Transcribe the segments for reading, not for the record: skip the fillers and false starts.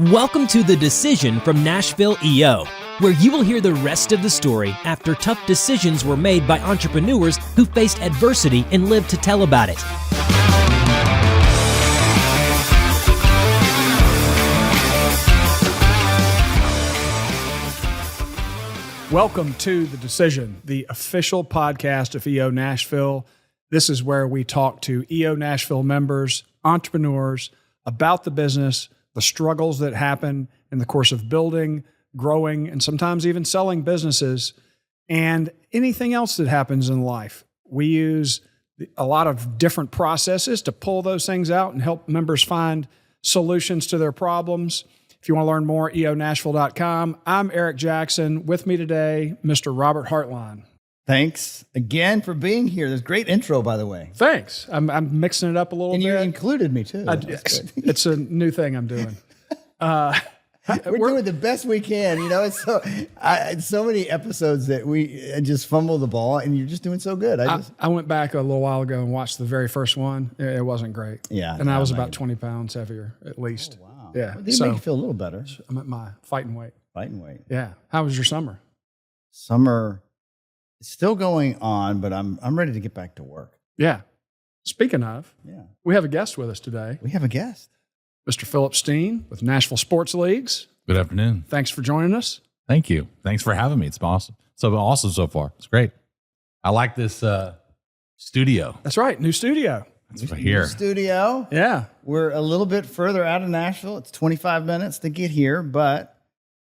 Welcome to The Decision from Nashville EO, where you will hear the rest of the story after tough decisions were made by entrepreneurs who faced adversity and lived to tell about it. Welcome to The Decision, the official podcast of EO Nashville. This is where we talk to EO Nashville members, entrepreneurs, about the business, the struggles that happen in the course of building, growing, and sometimes even selling businesses, and anything else that happens in life. We use a lot of different processes to pull those things out and help members find solutions to their problems. If you want to learn more, eonashville.com. I'm Eric Jackson. With me today, Mr. Robert Hartline. Thanks again for being here. There's a great intro, by the way. Thanks. I'm mixing it up a little And bit. you included me, too. It's a new thing I'm doing. We're doing the best we can. You know, it's so many episodes that we just fumble the ball, and you're just doing so good. I went back a little while ago and watched the very first one. It wasn't great. Yeah. And I was about 20 pounds heavier, at least. Oh, wow. Yeah. Well, they make you feel a little better. I'm at my fighting weight. Fighting weight. Yeah. How was your summer? Summer is still going on, but I'm ready to get back to work. Yeah. Speaking of, we have a guest with us today. We have a guest. Mr. Steen with Nashville Sports Leagues. Good afternoon. Thanks for joining us. Thank you. Thanks for having me. It's awesome. So awesome so far. It's great. I like this studio. That's right. New studio. It's right here. New studio. Yeah. We're a little bit further out of Nashville. It's 25 minutes to get here, but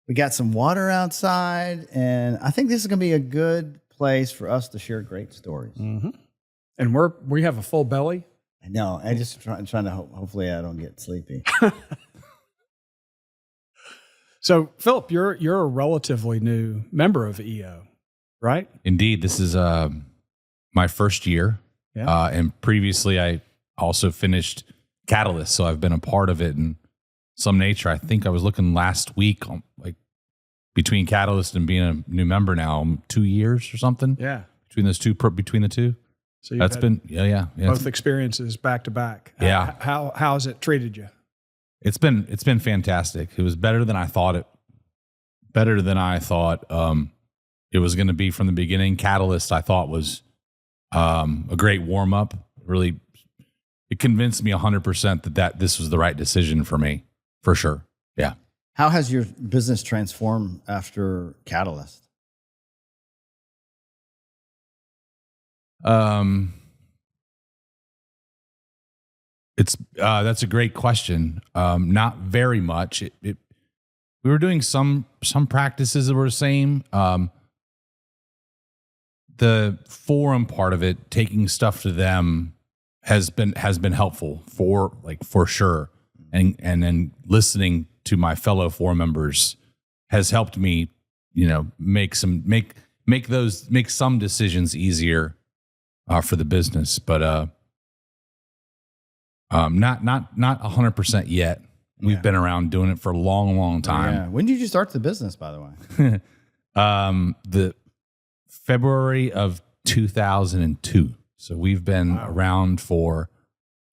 we got some water outside, and I think this is going to be a good place for us to share great stories. Mm-hmm. And we have a full belly. I know. I just trying to hopefully I don't get sleepy. So, Philip, you're a relatively new member of EO, right? Indeed. This is my first year. Yeah. And previously I also finished Catalyst, so I've been a part of it in some nature. I think I was looking last week, like between Catalyst and being a new member now, 2 years or something. Yeah. Between the two. So that's been both experiences back to back. Yeah. How has it treated you? It's been fantastic. It was better than I thought it was going to be from the beginning. Catalyst, I thought, was a great warm up. Really, it convinced me 100% that this was the right decision for me, for sure. Yeah. How has your business transformed after Catalyst? That's a great question. Not very much. We were doing some practices that were the same. The forum part of it, taking stuff to them, has been helpful for sure. And then listening to my fellow forum members has helped me, make some decisions easier for the business, but not 100% yet. We've been around doing it for a long time. Yeah. When did you start the business, by the way? The February of 2002. So we've been around for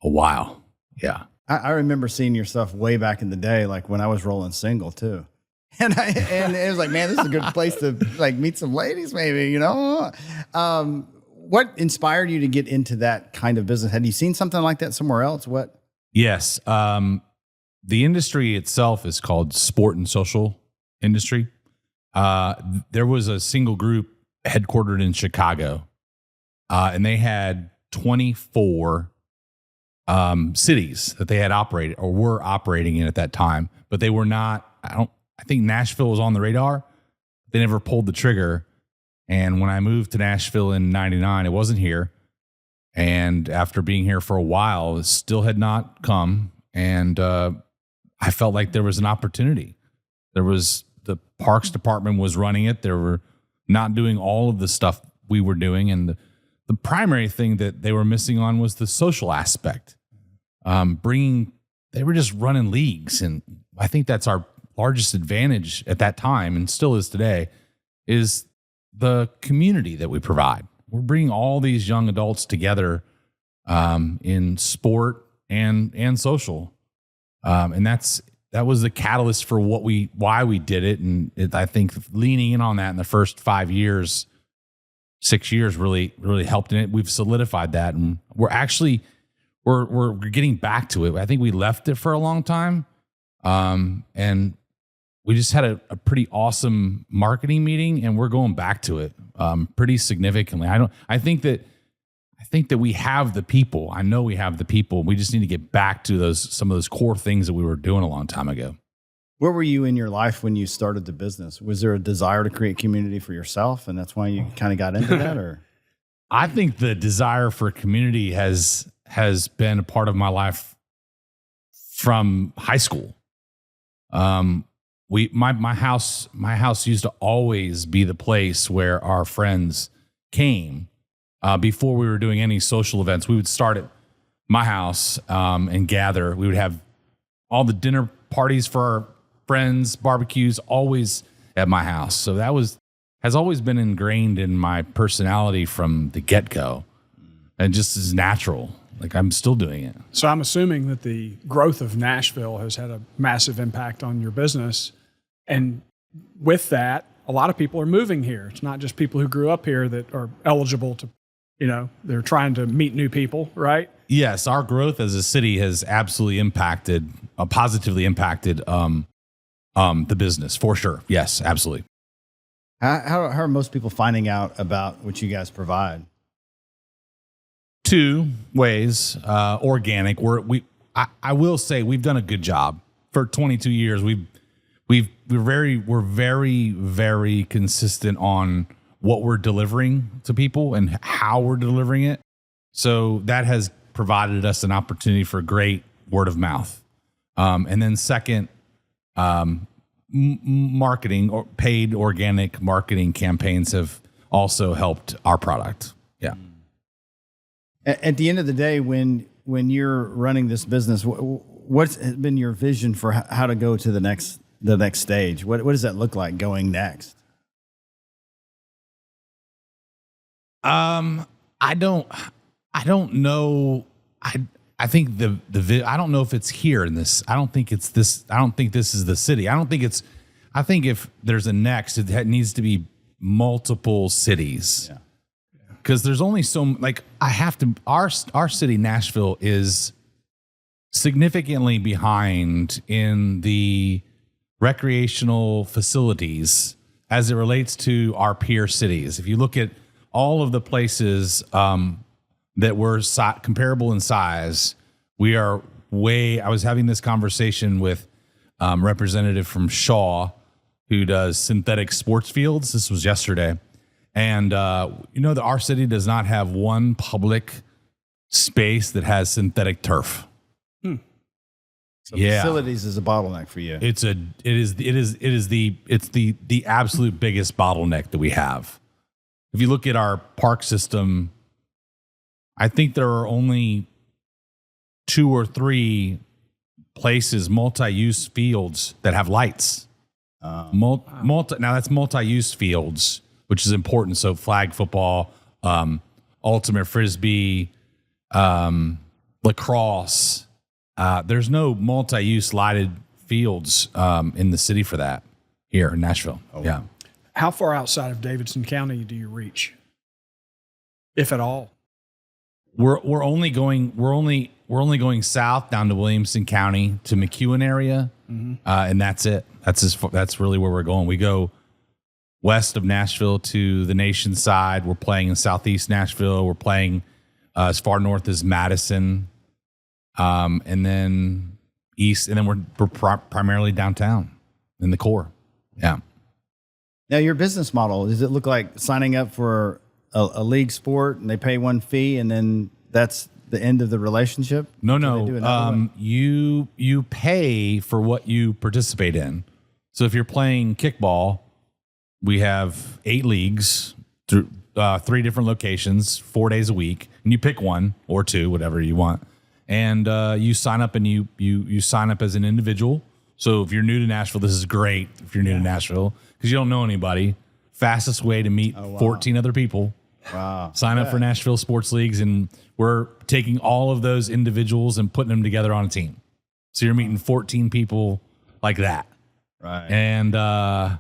a while. Yeah. I remember seeing your stuff way back in the day, like when I was rolling single too. And it was like, man, this is a good place to meet some ladies, maybe, What inspired you to get into that kind of business? Had you seen something like that somewhere else? What? Yes. The industry itself is called sport and social industry. There was a single group headquartered in Chicago, and they had 24 cities that they had operated or were operating in at that time, but they were not. I think Nashville was on the radar. They never pulled the trigger. And when I moved to Nashville in 99, it wasn't here. And after being here for a while, it still had not come. And I felt like there was an opportunity. The parks department was running it. They were not doing all of the stuff we were doing. And the primary thing that they were missing on was the social aspect. They were just running leagues. And I think that's our largest advantage at that time, and still is today, is the community that we provide. We're bringing all these young adults together in sport and social. And that's the catalyst for why we did it. And I think leaning in on that in the first 6 years really helped in it. We've solidified that, and we're actually we're getting back to it. I think we left it for a long time, and we just had a pretty awesome marketing meeting, and we're going back to it pretty significantly. I think that we have the people. I know we have the people. We just need to get back to some of those core things that we were doing a long time ago. Where were you in your life when you started the business? Was there a desire to create community for yourself, and that's why you kind of got into that? Or I think the desire for community has been a part of my life from high school. My house used to always be the place where our friends came. Before we were doing any social events, we would start at my house and gather. We would have all the dinner parties for our friends, barbecues, always at my house. So that has always been ingrained in my personality from the get-go, and just is natural. Like, I'm still doing it. So I'm assuming that the growth of Nashville has had a massive impact on your business. And with that, a lot of people are moving here. It's not just people who grew up here that are eligible to, they're trying to meet new people, right? Yes, our growth as a city has absolutely positively impacted the business, for sure. Yes, absolutely. How are most people finding out about what you guys provide? 2 ways. Organic. I will say we've done a good job for 22 years. We're very, very consistent on what we're delivering to people and how we're delivering it. So that has provided us an opportunity for great word of mouth. And then second, marketing or paid organic marketing campaigns have also helped our product. Yeah. At the end of the day, when you're running this business, what's been your vision for how to go to the next stage? What does that look like going next? I don't know. I think I don't know if it's here in this. I don't think it's this. I don't think this is the city. I think if there's a next, it needs to be multiple cities. Yeah. Because there's only our city, Nashville, is significantly behind in the recreational facilities as it relates to our peer cities. If you look at all of the places that were comparable in size, we are I was having this conversation with representative from Shaw, who does synthetic sports fields. This was yesterday. And that our city does not have one public space that has synthetic turf. So facilities is a bottleneck for you. It is the absolute biggest bottleneck that we have. If you look at our park system, I think there are only 2 or 3 places, multi-use fields, that have lights. Now that's multi-use fields, which is important. So flag football, ultimate frisbee, lacrosse. There's no multi-use lighted fields in the city for that here in Nashville. Oh. Yeah. How far outside of Davidson County do you reach, if at all? We're only going south down to Williamson County to McEwen area, and that's it. That's really where we're going. We go west of Nashville to the nation side. We're playing in southeast Nashville. We're playing as far north as Madison, and then east, and then we're primarily downtown in the core. Yeah. Now, your business model, does it look like signing up for a league sport and they pay one fee and then that's the end of the relationship? No. You pay for what you participate in. So if you're playing kickball, we have 8 leagues through 3 different locations, 4 days a week, and you pick 1 or 2, whatever you want. And you sign up, and you sign up as an individual. So if you're new to Nashville, this is great. If you're new to Nashville, because you don't know anybody, fastest way to meet 14 other people. Wow. Sign up for Nashville Sports Leagues, and we're taking all of those individuals and putting them together on a team. So you're meeting 14 people like that. Right. And I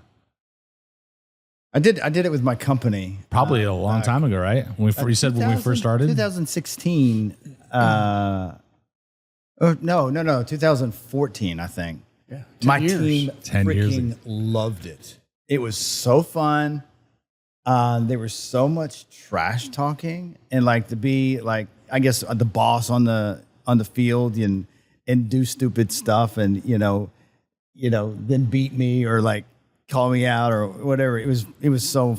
did it with my company. probably a long time ago, right? When you said when we first started? 2016. No, 2014, I think. Yeah. My 10 years. team 10 years freaking loved it. It was so fun. There was so much trash talking, and like to be like, I guess the boss on the field and do stupid stuff, and then beat me or like call me out or whatever. It was so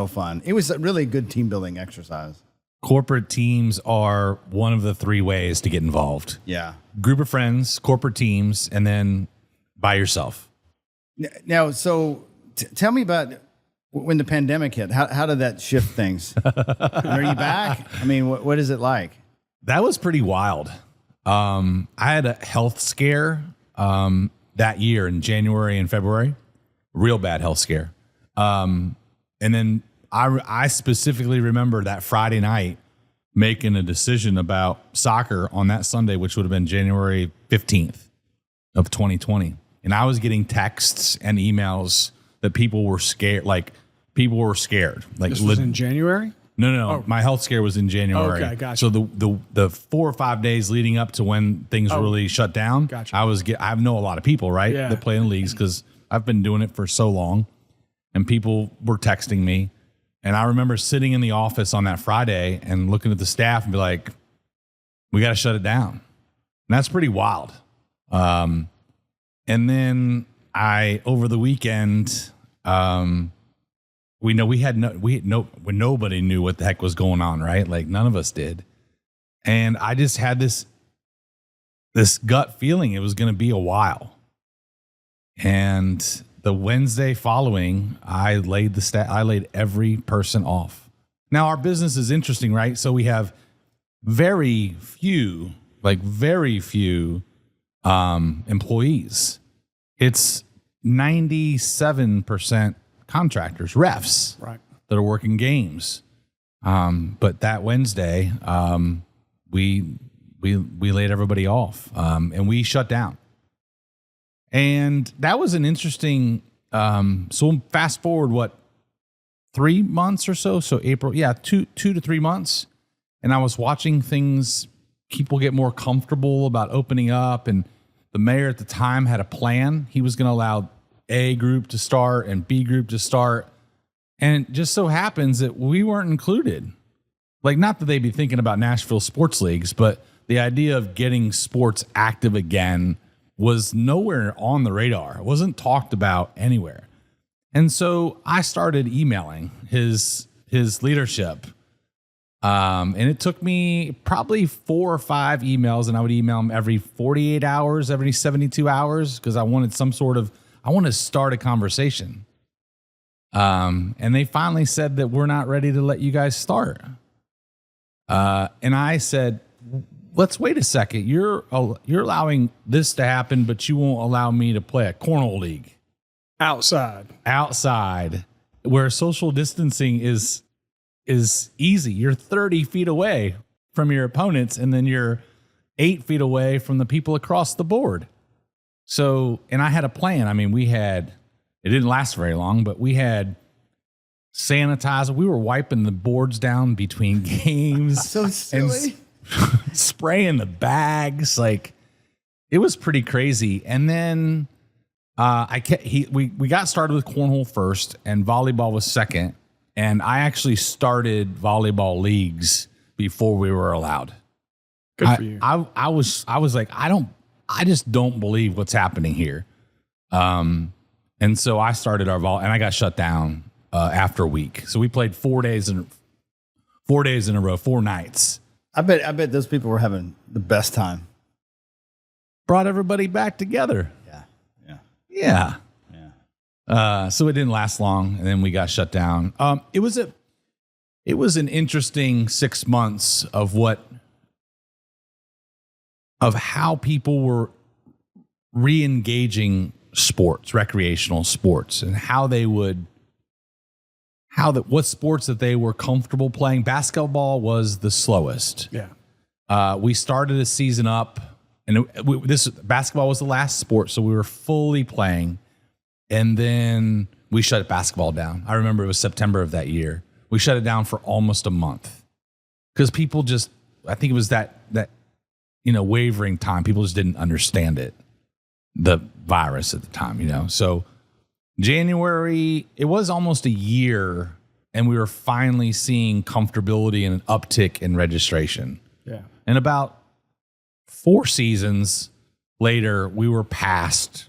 fun. It was a really good team building exercise. Corporate teams are one of the three ways to get involved. Yeah. Group of friends, corporate teams, and then by yourself. Now, so tell me about when the pandemic hit. How did that shift things? Are you back? I mean, what is it like? That was pretty wild. I had a health scare that year in January and February, real bad health scare. And then I specifically remember that Friday night making a decision about soccer on that Sunday, which would have been January 15th of 2020. And I was getting texts and emails that people were scared. Like This was in January? No. Oh. My health scare was in January. Okay, gotcha. So the 4 or 5 days leading up to when things really shut down, Gotcha. I know a lot of people, right, Yeah. that play in leagues because I've been doing it for so long, and people were texting me, and I remember sitting in the office on that Friday and looking at the staff and be like, "We got to shut it down," and that's pretty wild. And then over the weekend. When nobody knew what the heck was going on, right? Like none of us did. And I just had this gut feeling it was going to be a while. And the Wednesday following, I laid every person off. Now our business is interesting, right? So we have very few employees. It's 97% contractors, refs, Right. that are working games. But that Wednesday, we laid everybody off, and we shut down. And that was an interesting. So fast forward, 3 months or so? So April, 2 to 3 months, and I was watching people get more comfortable about opening up, and the mayor at the time had a plan. He was going to allow A group to start and B group to start. And it just so happens that we weren't included. Like, not that they'd be thinking about Nashville Sports Leagues, but the idea of getting sports active again was nowhere on the radar. It wasn't talked about anywhere. And so I started emailing his leadership. And it took me probably 4 or 5 emails, and I would email him every 48 hours, every 72 hours, because I wanted to start a conversation. And they finally said that we're not ready to let you guys start. And I said, let's wait a second. You're allowing this to happen, but you won't allow me to play a cornhole league outside where social distancing is easy. You're 30 feet away from your opponents, and then you're 8 feet away from the people across the board. So, and I had a plan. I mean, it didn't last very long, but we had sanitizer. We were wiping the boards down between games. So silly. And spraying the bags. Like, it was pretty crazy. And then we got started with cornhole first, and volleyball was second. And I actually started volleyball leagues before we were allowed. Good for you. I was like, I just don't believe what's happening here. And so I started and I got shut down after a week. So we played 4 days in a row, 4 nights. I bet those people were having the best time. Brought everybody back together. Yeah. So it didn't last long, and then we got shut down. It was an interesting 6 months of how people were re-engaging sports, recreational sports, and what sports that they were comfortable playing. Basketball was the slowest. Yeah. We started a season up this basketball was the last sport, so we were fully playing. And then we shut basketball down. I remember it was September of that year. We shut it down for almost a month because people just, I think it was that wavering time. People just didn't understand it, the virus at the time, So January, it was almost a year, and we were finally seeing comfortability and an uptick in registration. Yeah. And about 4 seasons later, we were past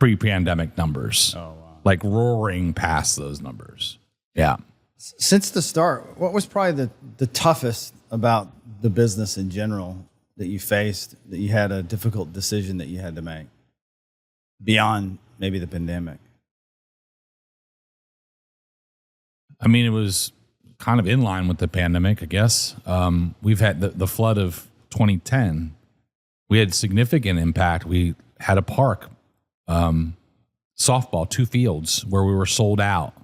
pre-pandemic numbers. Oh, wow. Like roaring past those numbers. Yeah. Since the start, what was probably the toughest about the business in general that you faced, that you had a difficult decision that you had to make beyond maybe the pandemic? I mean, it was kind of in line with the pandemic, I guess. We've had the flood of 2010. We had significant impact. We had a park, softball, 2 fields where we were sold out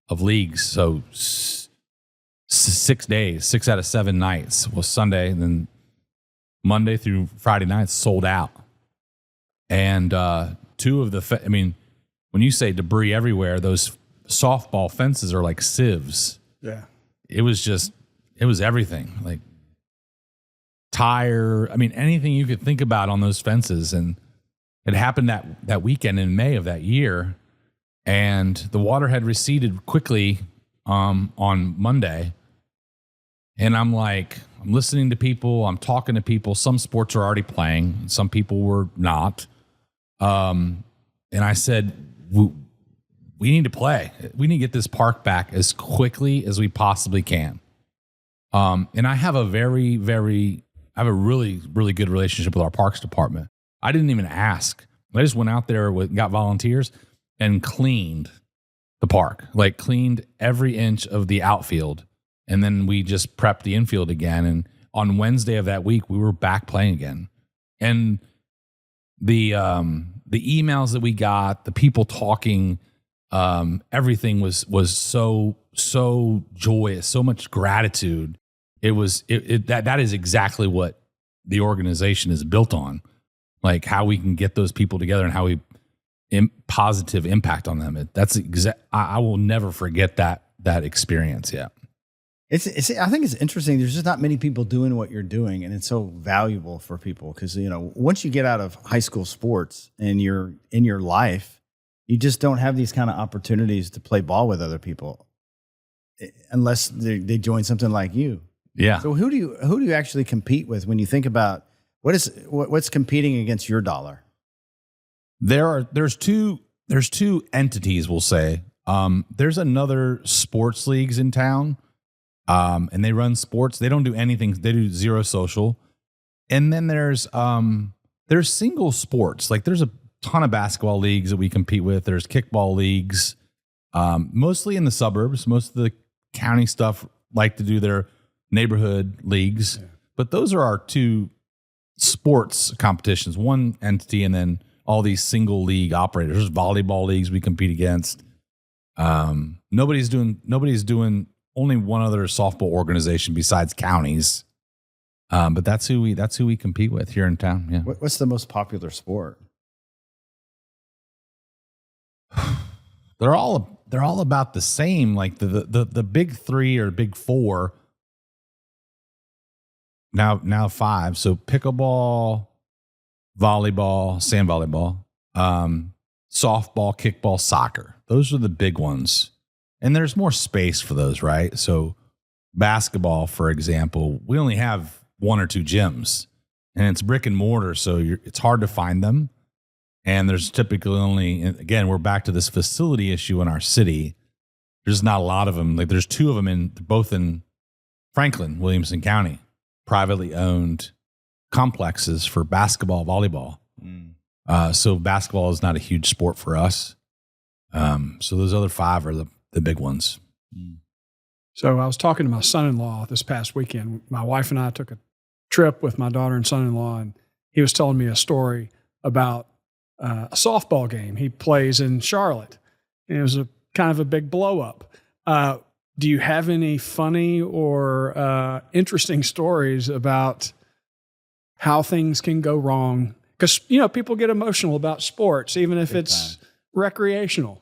of leagues. So 6 days, 6 out of 7 nights was Sunday, and then Monday through Friday nights sold out. And 2 of the, when you say debris everywhere, those softball fences are like sieves. Yeah. It was everything, like tire, anything you could think about on those fences. And it happened that weekend in May of that year, and the water had receded quickly on Monday. And I'm listening to people, I'm talking to people. Some sports are already playing, some people were not. And I said, we need to play. We need to get this park back as quickly as we possibly can. And I have a really, really good relationship with our parks department. I didn't even ask. I just went out there got volunteers and cleaned the park, like cleaned every inch of the outfield. And then we just prepped the infield again. And on Wednesday of that week, we were back playing again. And the emails that we got, the people talking, everything was so joyous, so much gratitude. That is exactly what the organization is built on, like how we can get those people together and how we positive impact on them. I will never forget that experience. Yeah. I think it's interesting. There's just not many people doing what you're doing, and it's so valuable for people because, once you get out of high school sports and you're in your life, you just don't have these kind of opportunities to play ball with other people unless they join something like you. Yeah. So who do you actually compete with when you think about what's competing against your dollar? There's two entities, we'll say. There's another sports leagues in town. And they run sports. They don't do anything. They do zero social. And then there's single sports. Like there's a ton of basketball leagues that we compete with. There's kickball leagues, mostly in the suburbs. Most of the county stuff like to do their neighborhood leagues. Yeah. But those are our 2 sports competitions, one entity, and then all these single league operators. There's volleyball leagues we compete against. Nobody's doing only one other softball organization besides counties. But that's who we compete with here in town. Yeah. What's the most popular sport? They're all about the same. Like the big 3 or big 4. Now 5. So pickleball, volleyball, sand volleyball, softball, kickball, soccer. Those are the big ones. And there's more space for those, right? So basketball, for example, we only have 1 or 2 gyms, and it's brick and mortar, so it's hard to find them. And there's typically only, again, we're back to this facility issue in our city. There's not a lot of them. Like there's 2 of them both in Franklin, Williamson County, privately owned complexes for basketball, volleyball. So basketball is not a huge sport for us. So those other 5 are the big ones. So I was talking to my son-in-law this past weekend. My wife and I took a trip with my daughter and son-in-law, and he was telling me a story about a softball game. He plays in Charlotte, and it was a kind of a big blow-up. Do you have any funny or interesting stories about how things can go wrong. Because, people get emotional about sports, even if it's recreational.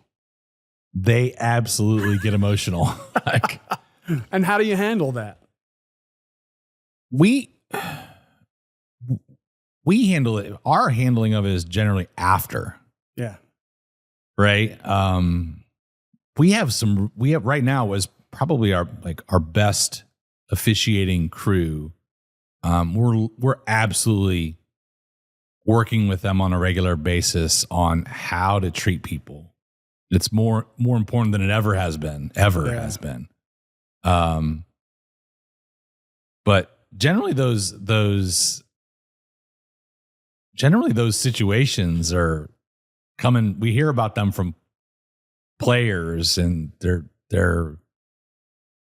They absolutely get emotional. Like, and how do you handle that? We handle it. Our handling of it is generally after. Yeah. Right. We have right now is probably our best officiating crew. We're absolutely working with them on a regular basis on how to treat people. It's more important than it ever has been. But generally those situations are coming. We hear about them from players, and they're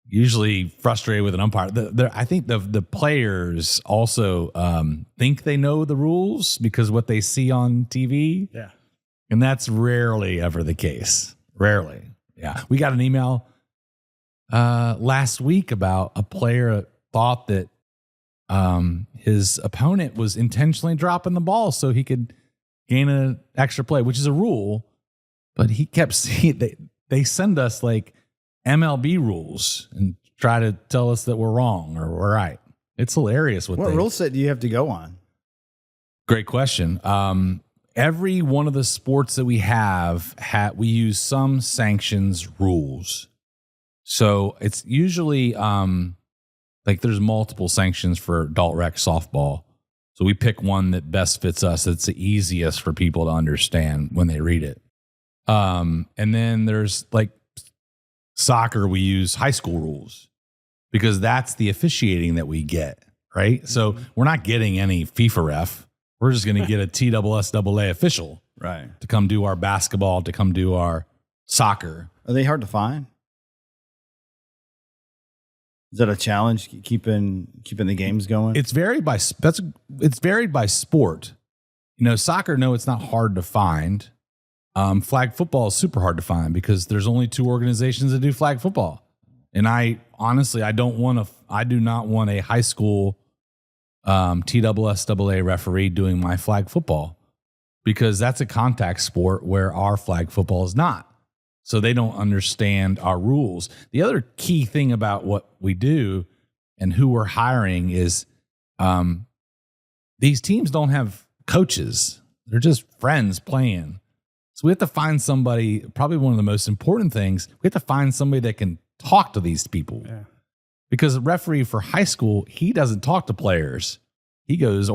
usually frustrated with an umpire. I think the players also think they know the rules because what they see on TV. Yeah. And that's rarely ever the case. Rarely. Yeah. We got an email last week about a player thought that his opponent was intentionally dropping the ball so he could gain an extra play, which is a rule. But he kept seeing they send us like MLB rules and try to tell us that we're wrong or we're right. It's hilarious. What rule set do you have to go on? Great question. Every one of the sports that we we use some sanctions rules. So it's usually there's multiple sanctions for adult rec softball. So we pick one that best fits us. It's the easiest for people to understand when they read it. And then there's like soccer, we use high school rules because that's the officiating that we get, right? So we're not getting any FIFA ref. We're just going to get a TSSAA official, right, to come do our basketball, to come do our soccer. Are they hard to find? Is that a challenge keeping the games going? It's varied by sport. Soccer, no, it's not hard to find. Flag football is super hard to find because there's only 2 organizations that do flag football. And I do not want a high school TSSAA referee doing my flag football because that's a contact sport where our flag football is not. So they don't understand our rules. The other key thing about what we do and who we're hiring is these teams don't have coaches. They're just friends playing. So we have to find somebody, probably one of the most important things, we have to find somebody that can talk to these people. Yeah. Because a referee for high school, he doesn't talk to players. He goes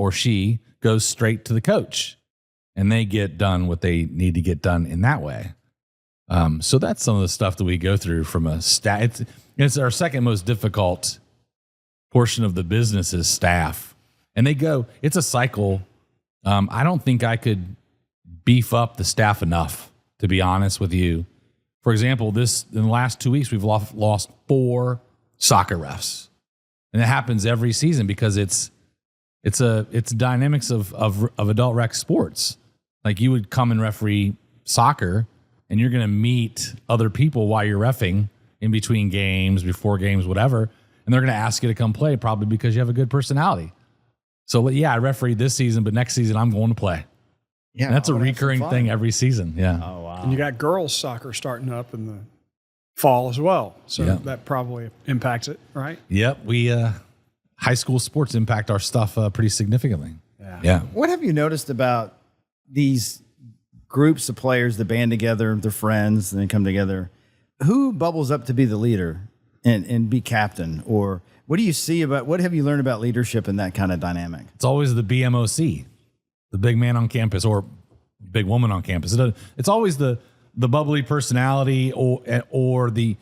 straight to the coach, and they get done what they need to get done in that way. So that's some of the stuff that we go through from a staff. It's our second most difficult portion of the business is staff. And it's a cycle. I don't think I could beef up the staff enough, to be honest with you. For example, in the last 2 weeks, we've lost 4 soccer refs. And it happens every season because it's dynamics of adult rec sports. Like you would come and referee soccer and you're going to meet other people while you're reffing in between games, before games, whatever. And they're going to ask you to come play probably because you have a good personality. So yeah, I refereed this season, but next season I'm going to play. Yeah. And that's a recurring thing every season. Yeah. Oh, wow. And you got girls soccer starting up in the fall as well. So that probably impacts it, right? Yep. We, high school sports impact our stuff pretty significantly. Yeah. What have you noticed about these groups of players that band together, they're friends, and they come together? Who bubbles up to be the leader and be captain? Or what do you see what have you learned about leadership in that kind of dynamic? It's always the BMOC, the big man on campus or big woman on campus. It's always the bubbly personality or the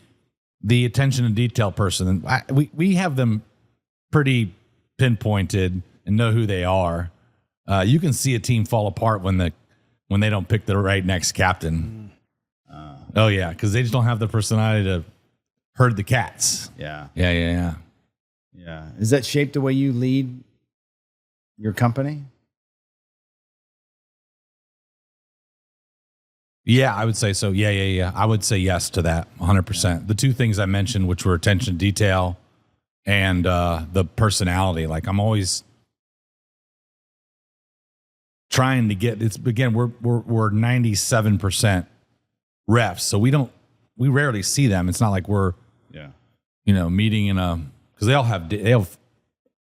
attention to detail person. And we have them pretty pinpointed and know who they are. You can see a team fall apart when they don't pick the right next captain. Oh yeah, because they just don't have the personality to herd the cats. Yeah. Is that shaped the way you lead your company? Yeah, I would say so. Yeah. I would say yes to that 100%. The 2 things I mentioned, which were attention to detail and the personality. Like I'm always trying to get it's again we're 97% refs, so we rarely see them. It's not like we're meeting in a, because they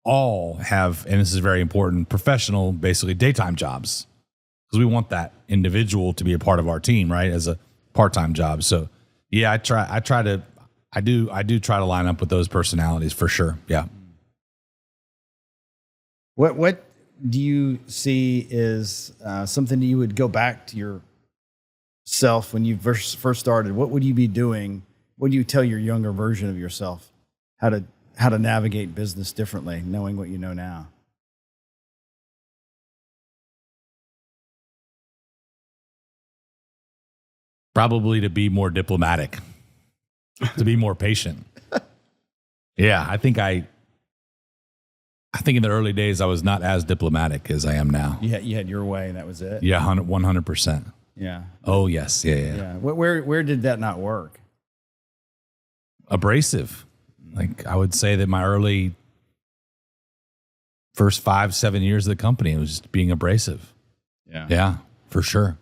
all have, and this is very important, professional, basically daytime jobs, because we want that individual to be a part of our team, right, as a part-time job. So yeah, I do try to line up with those personalities for sure. Yeah. What do you see is something that you would go back to yourself when you first started? What would you be doing? What do you tell your younger version of yourself how to navigate business differently, knowing what you know now? Probably to be more diplomatic, to be more patient. Yeah, I think in the early days I was not as diplomatic as I am now. You had your way, and that was it. Yeah, 100%. Yeah. Oh yes, yeah. Where did that not work? Abrasive. Like I would say that my early first 5-7 years of the company, it was just being abrasive. Yeah, for sure.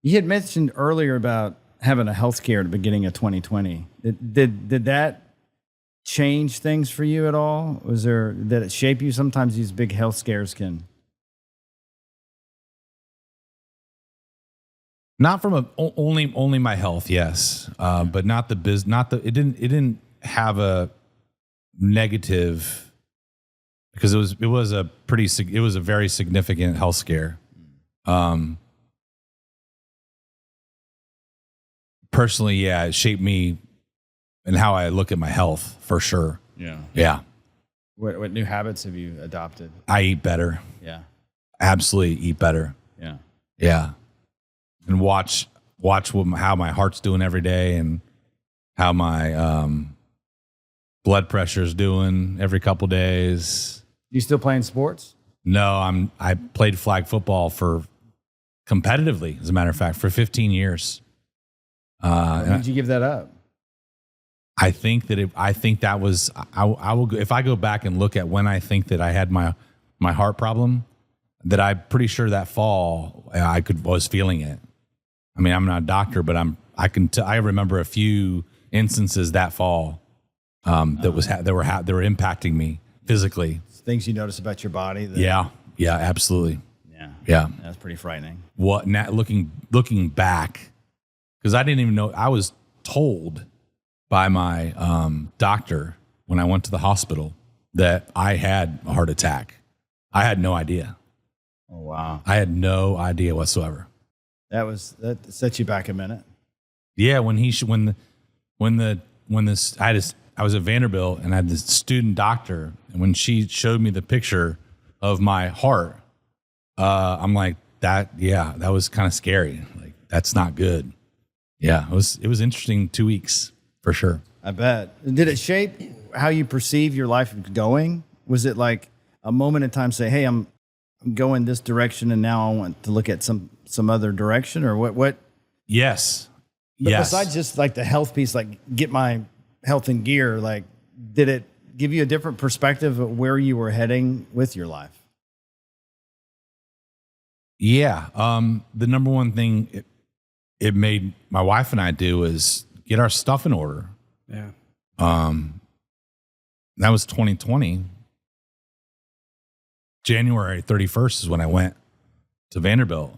You had mentioned earlier about having a health scare at the beginning of 2020. Did that change things for you at all? Did it shape you? Sometimes these big health scares can. Not from only my health, yes, but not the it didn't have a negative, because it was a very significant health scare. Personally, yeah, it shaped me and how I look at my health for sure. Yeah. What new habits have you adopted? I eat better. Yeah. Absolutely eat better. Yeah. And watch how my heart's doing every day, and how my blood pressure's doing every couple days. You still playing sports? No, I played flag football competitively, as a matter of fact, for 15 years. When did you give that up? I think that was, I will, if I go back and look at when I think that I had my heart problem, that I'm pretty sure that fall I was feeling it. I mean, I'm not a doctor, but I remember a few instances that fall that were impacting me physically. Things you notice about your body. Yeah, absolutely. Yeah, that's pretty frightening. Looking back, because I didn't even know. I was told by my doctor when I went to the hospital that I had a heart attack. I had no idea. Oh wow! I had no idea whatsoever. That set you back a minute. Yeah, I was at Vanderbilt, and I had this student doctor, and when she showed me the picture of my heart, I'm like, that was kind of scary. Like, that's not good. Yeah, it was interesting 2 weeks for sure. I bet. Did it shape how you perceive your life going? Was it like a moment in time, say, hey, I'm going this direction, and now I want to look at some other direction, or what? Yes. But besides just like the health piece, like get my health in gear, like did it give you a different perspective of where you were heading with your life? Yeah. The number one thing it made my wife and I do is get our stuff in order. Yeah. That was 2020. January 31st is when I went to Vanderbilt,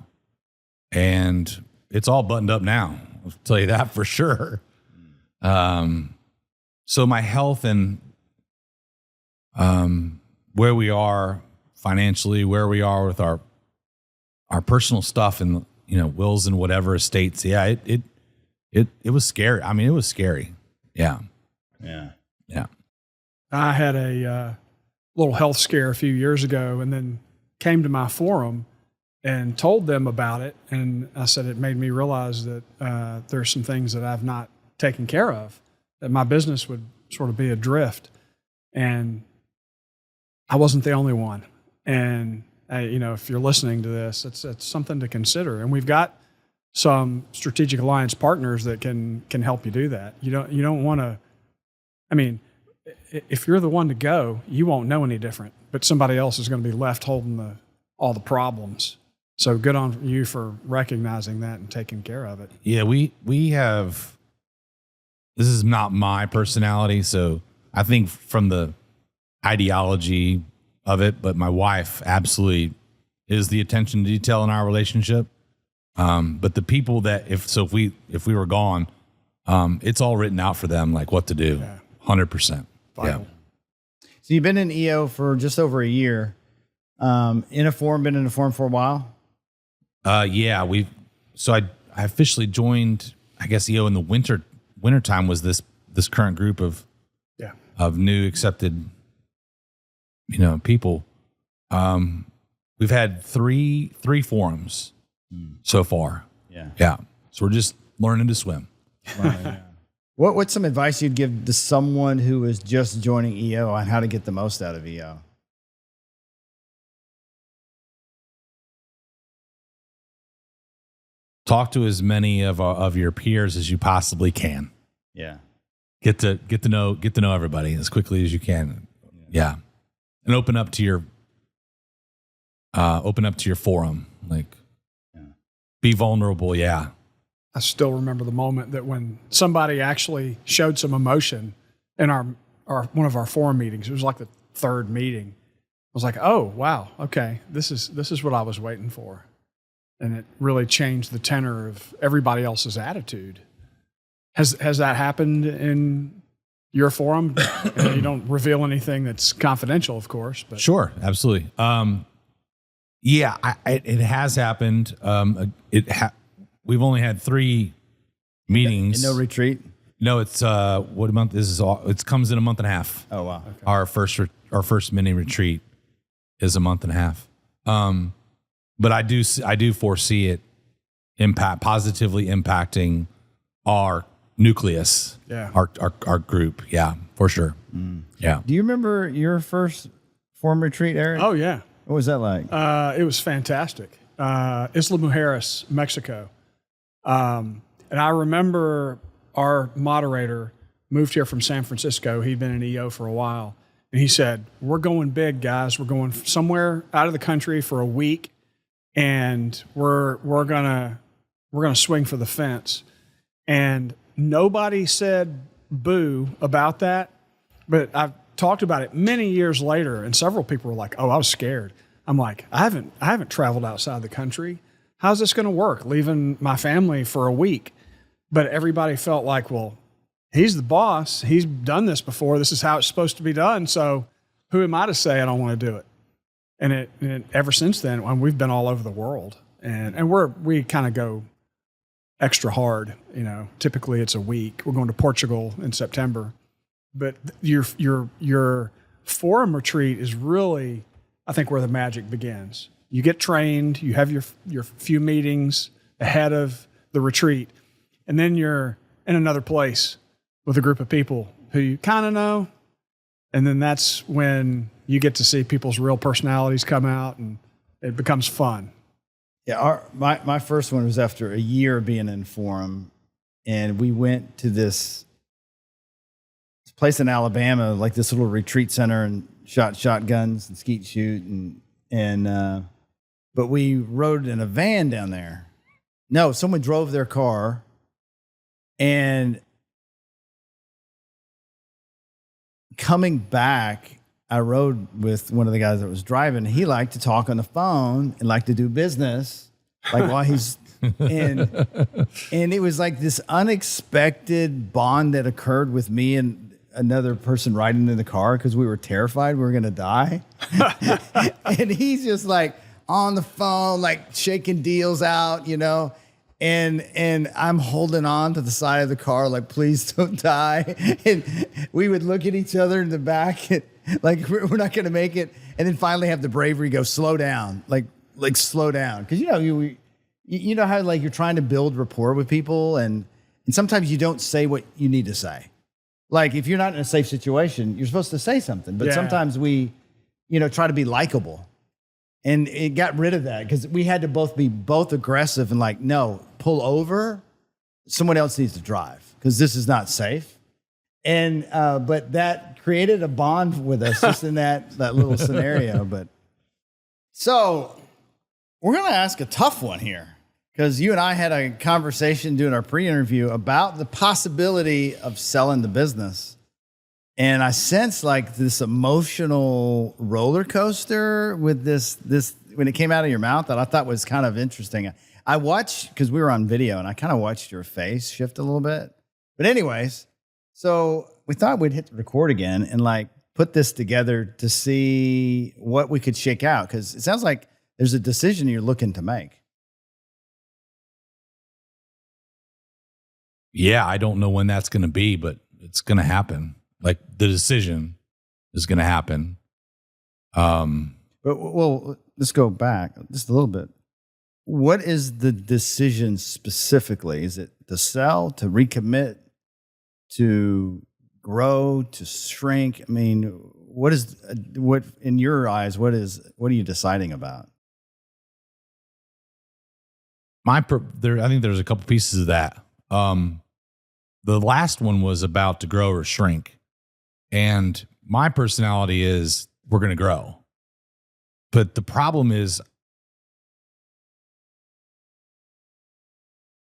and it's all buttoned up now. I'll tell you that for sure. So my health and where we are financially, where we are with our personal stuff, and wills and whatever estates. Yeah, it was scary. I mean, it was scary. Yeah. I had a little health scare a few years ago, and then came to my forum and told them about it. And I said it made me realize that there's some things that I've not taken care of, that my business would sort of be adrift. And I wasn't the only one. And if you're listening to this, it's something to consider. And we've got some strategic alliance partners that can help you do that. You don't want to. I mean, if you're the one to go, you won't know any different. But somebody else is going to be left holding all the problems. So good on you for recognizing that and taking care of it. Yeah, we have, this is not my personality, so I think from the ideology of it, but my wife absolutely is the attention to detail in our relationship. But the people that if we were gone, it's all written out for them, like what to do. 100%. Yeah. So you've been in EO for just over a year. Been in a forum for a while? Yeah, I officially joined, I guess, EO in the wintertime was this current group of new accepted, people. We've had three forums so far. Yeah. So we're just learning to swim. Right, yeah. What's some advice you'd give to someone who is just joining EO on how to get the most out of EO? Talk to as many of your peers as you possibly can. Yeah. Get to know everybody as quickly as you can. Yeah. And open up to your forum. Like be vulnerable. Yeah. I still remember the moment that when somebody actually showed some emotion in our one of our forum meetings. It was like the third meeting. I was like, oh wow, okay, this is what I was waiting for. And it really changed the tenor of everybody else's attitude. Has that happened in your forum? You don't reveal anything that's confidential, of course. But sure, absolutely. Yeah, it has happened. We've only had 3 meetings. And no retreat? No, it's what month? This is all. It comes in a month and a half. Oh wow! Okay. Our first mini retreat is a month and a half. But I do foresee it positively impacting our nucleus. Yeah. Our group. Yeah, for sure. Yeah. Do you remember your first forum retreat, Eric? Oh yeah. What was that like? It was fantastic. Isla Mujeres, Mexico. And I remember our moderator moved here from San Francisco. He'd been in EO for a while. And he said, we're going big, guys. We're going somewhere out of the country for a week. And we're gonna swing for the fence. And nobody said boo about that. But I've talked about it many years later, and several people were like, oh, I was scared. I'm like, I haven't traveled outside the country. How's this going to work? Leaving my family for a week. But everybody felt like, well, he's the boss. He's done this before. This is how it's supposed to be done. So who am I to say I don't want to do it? And it ever since then, we've been all over the world, and we kind of go extra hard. Typically it's a week. We're going to Portugal in September, but your forum retreat is really, I think, where the magic begins. You get trained, you have your few meetings ahead of the retreat, and then you're in another place with a group of people who you kind of know, and then that's when you get to see people's real personalities come out, and it becomes fun. Yeah, my first one was after a year of being in forum, and we went to this place in Alabama, like this little retreat center, and shot shotguns and skeet shoot, and but we rode in a van down there. No, someone drove their car, and coming back, I rode with one of the guys that was driving. He liked to talk on the phone and liked to do business, like while he's and it was like this unexpected bond that occurred with me and another person riding in the car because we were terrified we were going to die. And he's just like on the phone, like shaking deals out, and I'm holding on to the side of the car, like, please don't die. And we would look at each other in the back, and, like, we're not going to make it. And then finally have the bravery go, slow down, like slow down. Because, you know how, like, you're trying to build rapport with people, and sometimes you don't say what you need to say. Like, if you're not in a safe situation, you're supposed to say something. But sometimes we, try to be likable. And it got rid of that because we had to be both aggressive and like, no, pull over. Someone else needs to drive because this is not safe. And but that created a bond with us just in that little scenario. But so We're going to ask a tough one here because you and I had a conversation doing our pre-interview about the possibility of selling the business. And I sense like this emotional roller coaster with this when it came out of your mouth that I thought was kind of interesting. I watched, because we were on video, and I kind of watched your face shift a little bit. But anyways, so we thought we'd hit the record again and like put this together to see what we could shake out, because it sounds like there's a decision you're looking to make. Yeah, I don't know when that's going to be, but it's going to happen. Like the decision is going to happen. But well, let's go back just a little bit. What is the decision specifically? Is it to sell, to recommit, to grow, to shrink? I mean, what in your eyes, what are you deciding about? I think there's a couple pieces of that. The last one was about to grow or shrink. And my personality is we're going to grow. But the problem is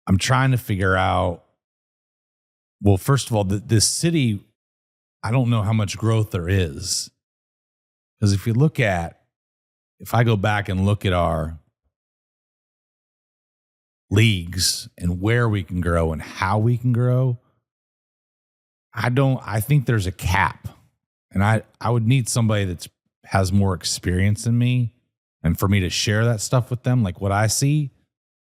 I'm trying to figure out, well, first of all, this city, I don't know how much growth there is. Because if I go back and look at our leagues and where we can grow and how we can grow, I think there's a cap. And I would need somebody that has more experience than me and for me to share that stuff with them, like what I see.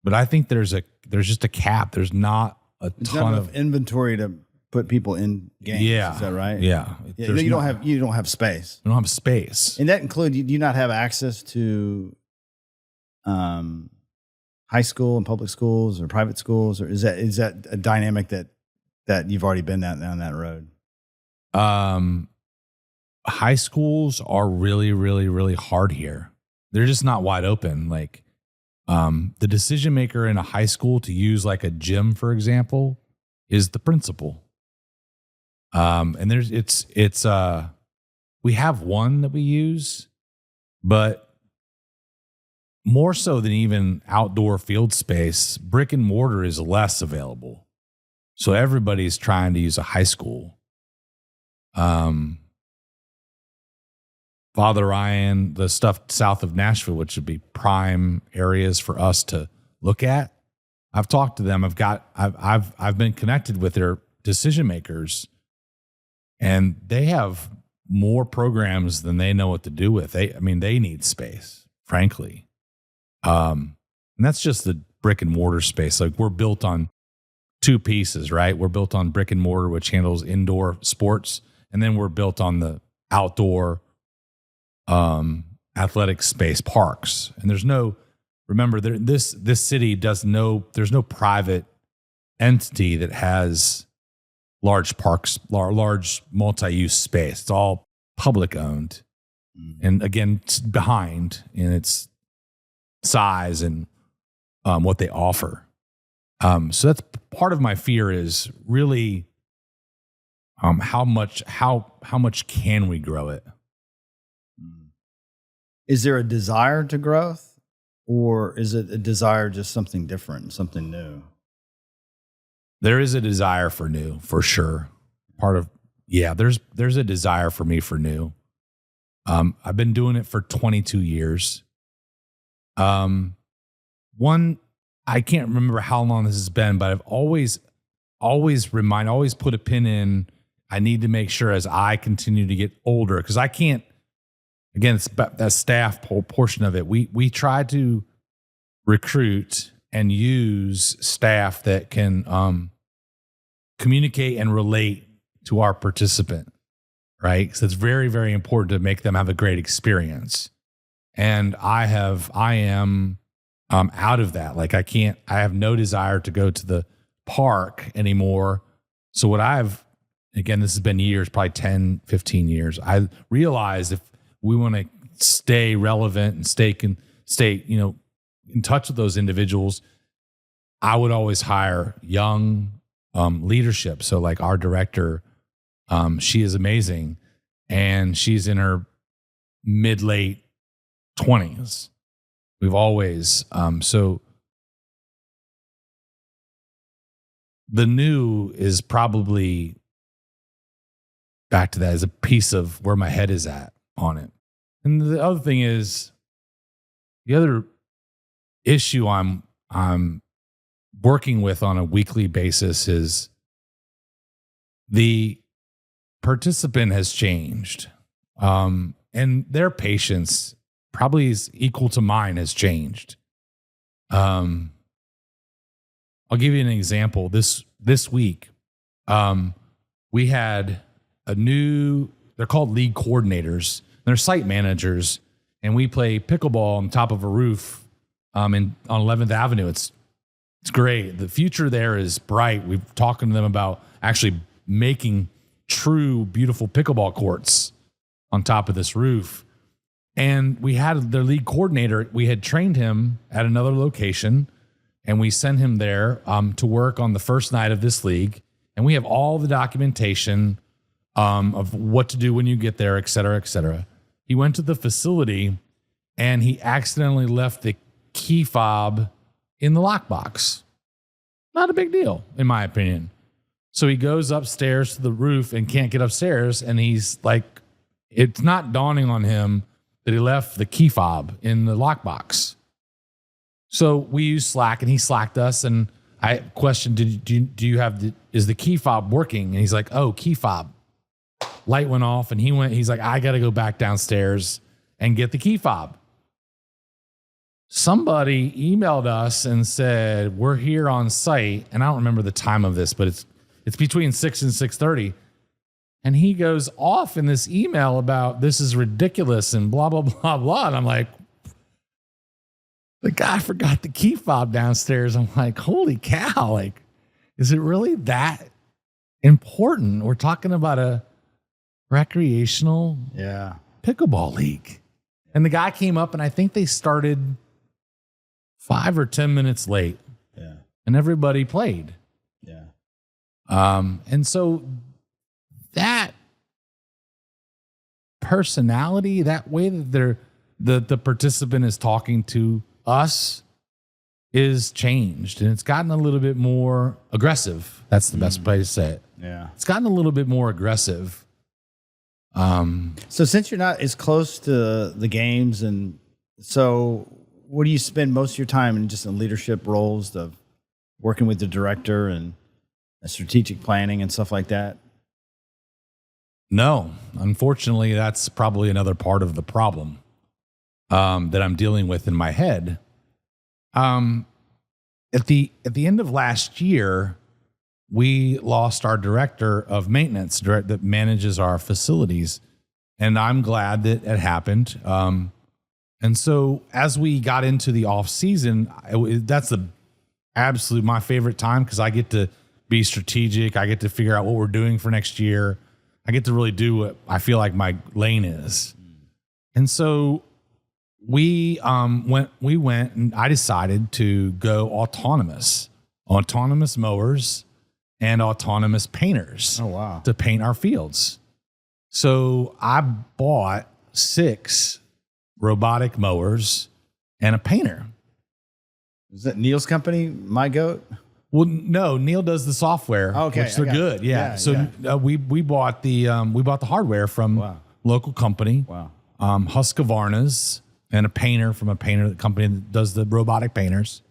But I think there's just a cap. There's not a ton of inventory to put people in games. Yeah. Is that right? Yeah. You don't have space. We don't have space. And that includes, do you not have access to high school and public schools or private schools, or is that a dynamic that you've already been down that road? High schools are really, really, really hard here. They're just not wide open. Like the decision maker in a high school to use like a gym, for example, is the principal. And we have one that we use, but more so than even outdoor field space, brick and mortar is less available. So everybody's trying to use a high school. Father Ryan, the stuff south of Nashville, which would be prime areas for us to look at. I've talked to them. I've been connected with their decision makers, and they have more programs than they know what to do with. They need space, frankly. And that's just the brick and mortar space. Like we're built on two pieces, right? We're built on brick and mortar, which handles indoor sports, and then we're built on the outdoor athletic space parks. And there's no this city there's no private entity that has large parks, large multi-use space. It's all public owned. And again, it's behind in its size and what they offer. So that's part of my fear is really how much can we grow it? Is there a desire to growth, or is it a desire just something different, something new? There is a desire for new, for sure. There's a desire for me for new. I've been doing it for 22 years. I can't remember how long this has been, but I've always put a pin in. I need to make sure as I continue to get older, because I can't. Again, it's that staff portion of it. We try to recruit and use staff that can communicate and relate to our participant, right? So it's very, very important to make them have a great experience. And I am out of that. Like I have no desire to go to the park anymore. So again, this has been years, probably 10, 15 years. I realized if we want to stay relevant and stay in touch with those individuals, I would always hire young leadership. So like our director, she is amazing, and she's in her mid-late 20s. We've always, so the new is probably back to that as a piece of where my head is at on it. And the other thing is, the other issue I'm working with on a weekly basis is the participant has changed. And their patience probably is equal to mine has changed. I'll give you an example. This week, we had they're called league coordinators. They're site managers, and we play pickleball on top of a roof on 11th Avenue. It's great. The future there is bright. We've talked to them about actually making true, beautiful pickleball courts on top of this roof. And we had their league coordinator. We had trained him at another location, and we sent him there to work on the first night of this league. And we have all the documentation of what to do when you get there, et cetera, et cetera. He went to the facility, and he accidentally left the key fob in the lockbox. Not a big deal, in my opinion. So he goes upstairs to the roof and can't get upstairs. And he's like, it's not dawning on him that he left the key fob in the lockbox. So we use Slack, and he Slacked us. And I questioned, is the key fob working? And he's like, oh, key fob. Light went off, and he's like, I got to go back downstairs and get the key fob. Somebody emailed us and said, we're here on site. And I don't remember the time of this, but it's between 6 and 6:30. And he goes off in this email about this is ridiculous and blah, blah, blah, blah. And I'm like, the guy forgot the key fob downstairs. I'm like, holy cow. Like, is it really that important? We're talking about a recreational pickleball league. And the guy came up, and I think they started 5 or 10 minutes late. Yeah. And everybody played. Yeah. And so that personality, that way that the participant is talking to us is changed, and it's gotten a little bit more aggressive. That's the best way to say it. Yeah. It's gotten a little bit more aggressive. So since you're not as close to the games, and so what do you spend most of your time in, just in leadership roles of working with the director and strategic planning and stuff like that? No, unfortunately, that's probably another part of the problem that I'm dealing with in my head. At the end of last year, we lost our director of maintenance that manages our facilities, and I'm glad that it happened. And so as we got into the off season, that's my favorite time, because I get to be strategic. I get to figure out what we're doing for next year. I get to really do what I feel like my lane is. And so we went and I decided to go autonomous mowers and autonomous painters. Oh, wow. To paint our fields. So I bought 6 robotic mowers and a painter. Is that Neil's company, My Goat? Well, no, Neil does the software, okay, which they're good. Yeah. We bought the hardware from local company. Wow. Husqvarna's, and a painter from a painter company that does the robotic painters.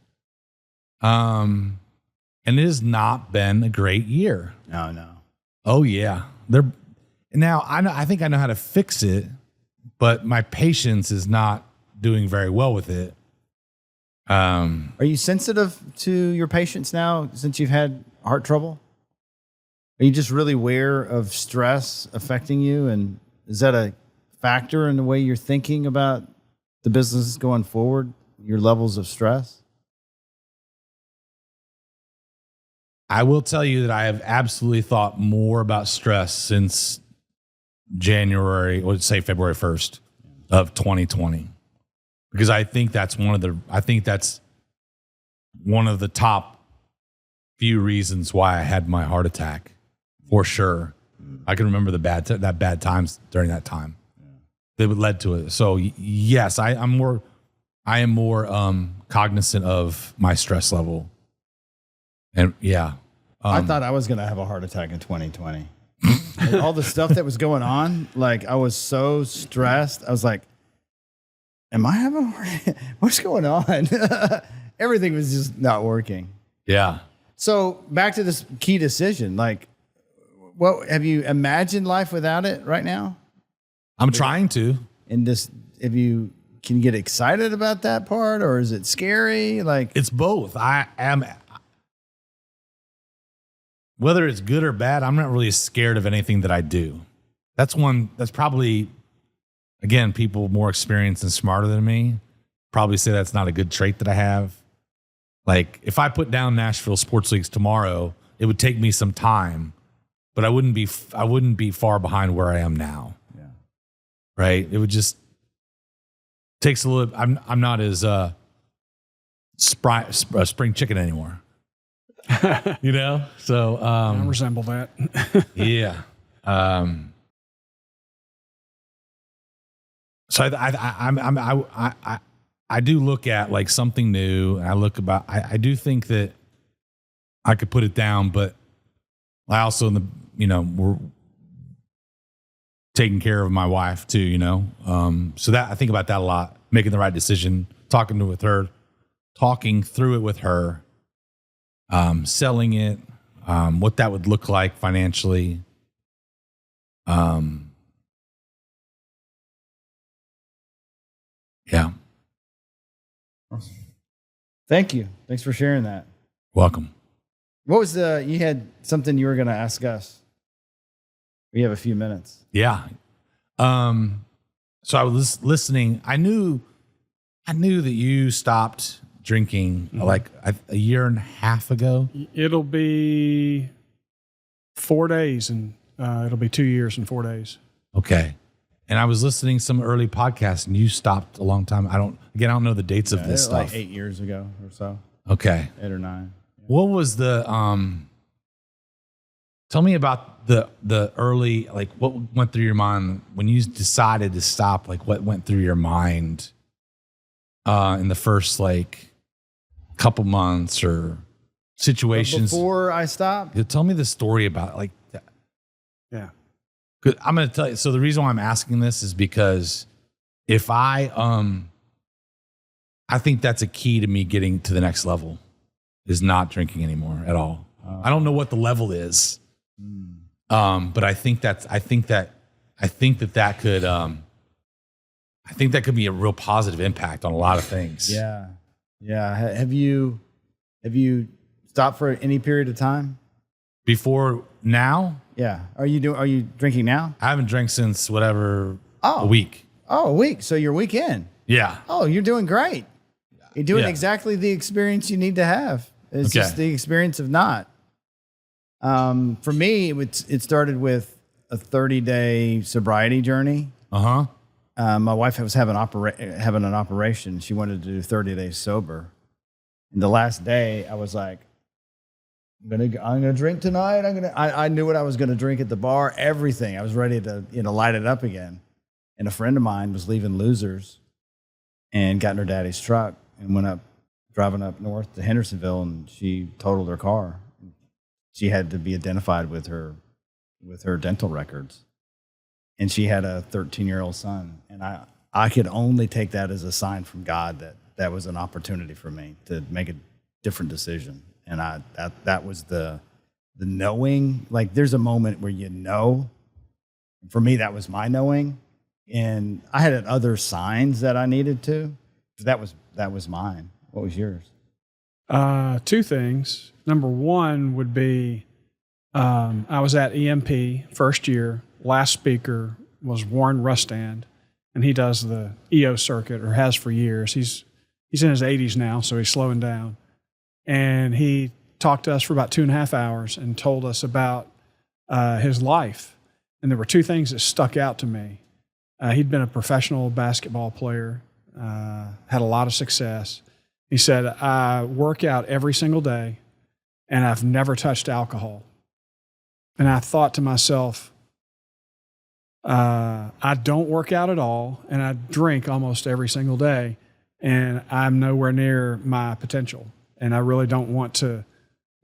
And it has not been a great year. No. Oh yeah. I think I know how to fix it, but my patience is not doing very well with it. Are you sensitive to your patients now since you've had heart trouble? Are you just really aware of stress affecting you? And is that a factor in the way you're thinking about the business going forward, your levels of stress? I will tell you that I have absolutely thought more about stress since February 1st of 2020. Because I think that's one of the top few reasons why I had my heart attack, for sure. I can remember that bad times during that time that led to it. So yes, I'm I am more cognizant of my stress level. And yeah. I thought I was going to have a heart attack in 2020. Like, all the stuff that was going on, like I was so stressed. I was like, am I having a heart attack? What's going on? Everything was just not working. Yeah. So back to this key decision. Like, what have you imagined life without it right now? I'm trying to. And this, can you get excited about that part, or is it scary? Like, It's both. I am, whether it's good or bad, I'm not really scared of anything that I do. That's probably, again, people more experienced and smarter than me probably say that's not a good trait that I have. Like, if I put down Nashville Sports Leagues tomorrow, it would take me some time, but I wouldn't be far behind where I am now. yeah. Right? It would just takes a little. I'm not as spring chicken anymore. You know, so I resemble that. yeah. So I do look at like something new. And I do think that I could put it down, but I also we're taking care of my wife too. So that I think about that a lot. Making the right decision, talking through it with her. Selling it, what that would look like financially. Yeah. Thank you. Thanks for sharing that. Welcome. What was you had something you were going to ask us? We have a few minutes. Yeah. So I was listening. I knew that you stopped drinking like a year and a half ago. It'll be 4 days, and it'll be 2 years and 4 days. Okay. And I was listening to some early podcasts, and you stopped a long time. I don't know the dates of this stuff. Like 8 years ago or so. Okay. 8 or 9. Yeah. What was the tell me about the early, like what went through your mind when you decided to stop? Like what went through your mind in the first like couple months or situations before I stopped? Tell me the story about like that. Yeah. I'm going to tell you. So the reason why I'm asking this is because if I think that's a key to me getting to the next level is not drinking anymore at all. I don't know what the level is. But I think that could be a real positive impact on a lot of things. Yeah. Yeah. Have you stopped for any period of time? Before now? Yeah. Are you drinking now? I haven't drank since a week. Oh, a week. So you're weekend. Yeah. Oh, you're doing great. You're doing exactly the experience you need to have. It's just the experience of not. For me, it started with a 30-day sobriety journey. My wife was having an operation. She wanted to do 30 days sober. And the last day, I was like, I'm gonna drink tonight. I knew what I was gonna drink at the bar. Everything. I was ready to light it up again. And a friend of mine was leaving Losers, and got in her daddy's truck and driving up north to Hendersonville, and she totaled her car. She had to be identified with her dental records. And she had a 13-year-old son. And I could only take that as a sign from God that was an opportunity for me to make a different decision. And that was the knowing. Like, there's a moment where you know. For me, that was my knowing. And I had other signs that I needed to. That was mine. What was yours? Two things. Number one would be I was at EMP first year. Last speaker was Warren Rustand, and he does the EO circuit, or has for years. He's in his 80s now, so he's slowing down. And he talked to us for about 2.5 hours and told us about his life. And there were two things that stuck out to me. He'd been a professional basketball player, had a lot of success. He said, I work out every single day, and I've never touched alcohol. And I thought to myself, I don't work out at all, and I drink almost every single day, and I'm nowhere near my potential. And I really don't want to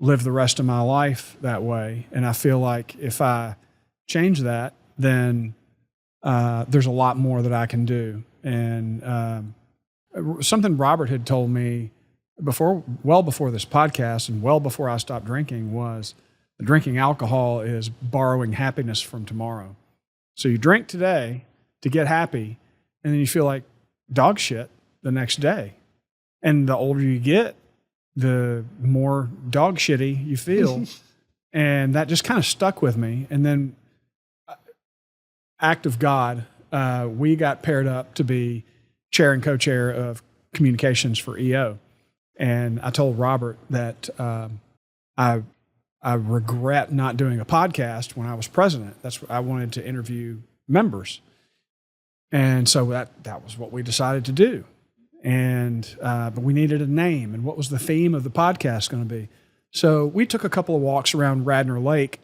live the rest of my life that way. And I feel like if I change that, then there's a lot more that I can do. And something Robert had told me well before this podcast and well before I stopped drinking was drinking alcohol is borrowing happiness from tomorrow. So you drink today to get happy, and then you feel like dog shit the next day. And the older you get, the more dog shitty you feel. And that just kind of stuck with me. And then act of God, we got paired up to be chair and co-chair of communications for EO. And I told Robert that I regret not doing a podcast when I was president. That's what I wanted to interview members. And so that was what we decided to do. And but we needed a name. And what was the theme of the podcast going to be? So we took a couple of walks around Radnor Lake.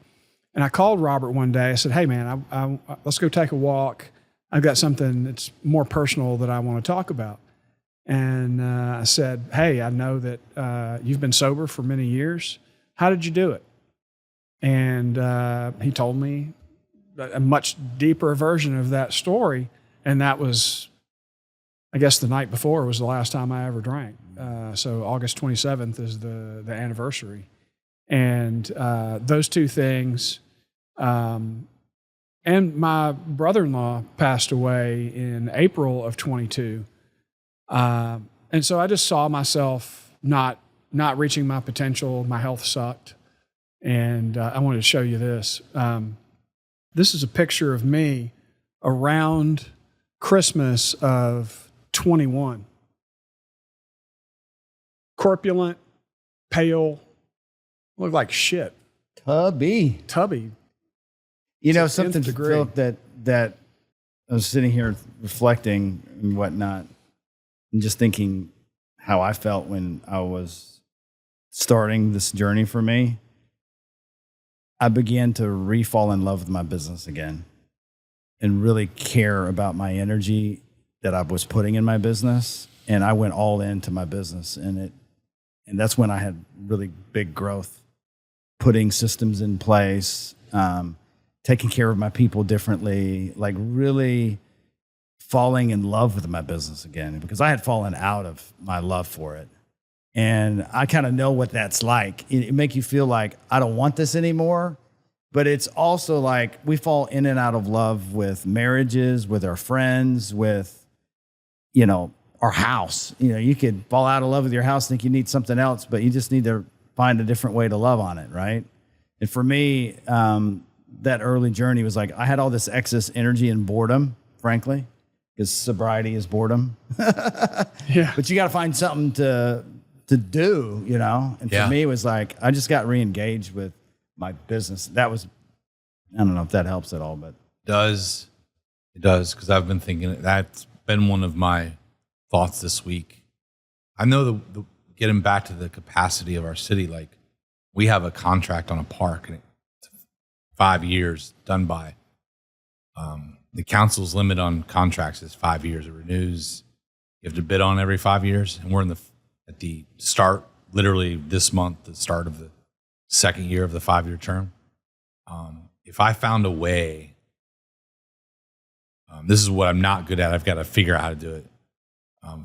And I called Robert one day. I said, hey, man, let's go take a walk. I've got something that's more personal that I want to talk about. And I said, hey, I know that you've been sober for many years. How did you do it? And he told me a much deeper version of that story. And that was, I guess the night before was the last time I ever drank. So August 27th is the anniversary. And those two things, and my brother-in-law passed away in April of 22. And so I just saw myself not reaching my potential. My health sucked. And I wanted to show you this. This is a picture of me around Christmas of 21. Corpulent, pale, looked like shit. Tubby. You know, something, Philip, that I was sitting here reflecting and whatnot, and just thinking how I felt when I was starting this journey for me. I began to re-fall in love with my business again and really care about my energy that I was putting in my business. And I went all into my business, and that's when I had really big growth, putting systems in place, taking care of my people differently, like really falling in love with my business again, because I had fallen out of my love for it. And I kind of know what that's like. It make you feel like I don't want this anymore, but it's also like we fall in and out of love with marriages, with our friends, with, you know, our house. You know, you could fall out of love with your house, think you need something else, but you just need to find a different way to love on it, right? And for me, that early journey was like I had all this excess energy and boredom, frankly, because sobriety is boredom. Yeah. But you got to find something to do, you know? And for me, it was like I just got re-engaged with my business. That was, I don't know if that helps at all, but. It does, because I've been thinking that's been one of my thoughts this week. I know the getting back to the capacity of our city, like we have a contract on a park and it's 5 years done by. The council's limit on contracts is 5 years. It renews. You have to bid on every 5 years. And we're at the start, literally this month, the start of the second year of the 5-year term. If I found a way, this is what I'm not good at. I've got to figure out how to do it.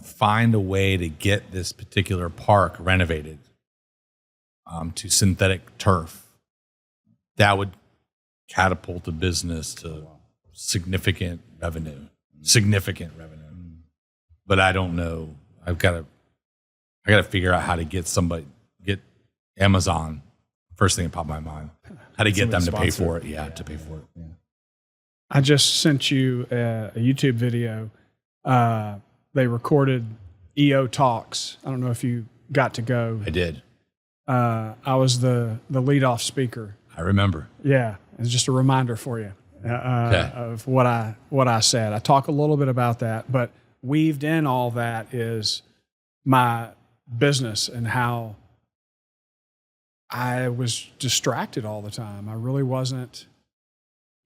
Find a way to get this particular park renovated to synthetic turf. That would catapult the business to significant revenue. But I don't know. I got to figure out how to get Amazon. First thing that popped in my mind. How to get them to pay for it. Yeah, to pay for it. Yeah. I just sent you a YouTube video. They recorded EO Talks. I don't know if you got to go. I did. I was the leadoff speaker. I remember. Yeah, it's just a reminder for you of what I said. I talk a little bit about that, but weaved in all that is my business and how I was distracted all the time. I really wasn't.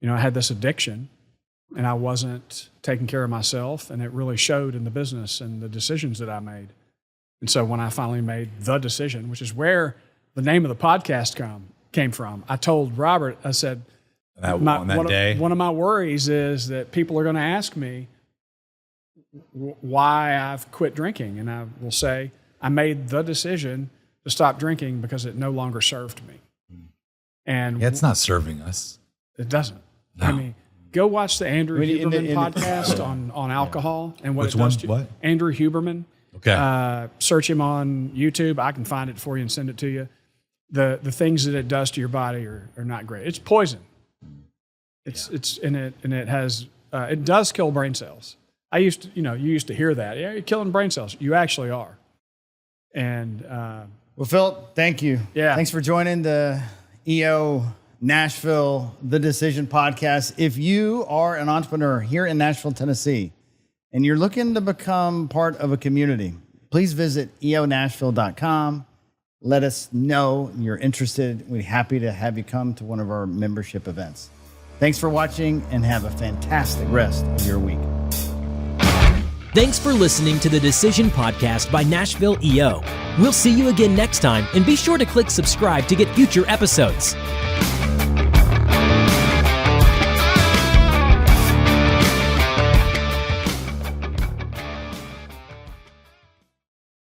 You know, I had this addiction, and I wasn't taking care of myself, and it really showed in the business and the decisions that I made. And so when I finally made the decision, which is where the name of the podcast came from, I told Robert, I said, on that day, one of my worries is that people are going to ask me why I've quit drinking. And I will say, I made the decision to stop drinking because it no longer served me. And it's not serving us. It doesn't. No. I mean, go watch the Andrew Huberman podcast on alcohol and what Which it does one? to What? Andrew Huberman. Okay. Search him on YouTube. I can find it for you and send it to you. The things that it does to your body are not great. It's poison. It's in it, and it has it does kill brain cells. You used to hear that. Yeah, you're killing brain cells. You actually are. And Well, Phil, thank you. Yeah. Thanks for joining the EO Nashville The Decision podcast. If you are an entrepreneur here in Nashville, Tennessee, and you're looking to become part of a community, please visit eonashville.com. Let us know you're interested. We'd be happy to have you come to one of our membership events. Thanks for watching, and have a fantastic rest of your week. Thanks for listening to the Decision Podcast by Nashville EO. We'll see you again next time, and be sure to click subscribe to get future episodes.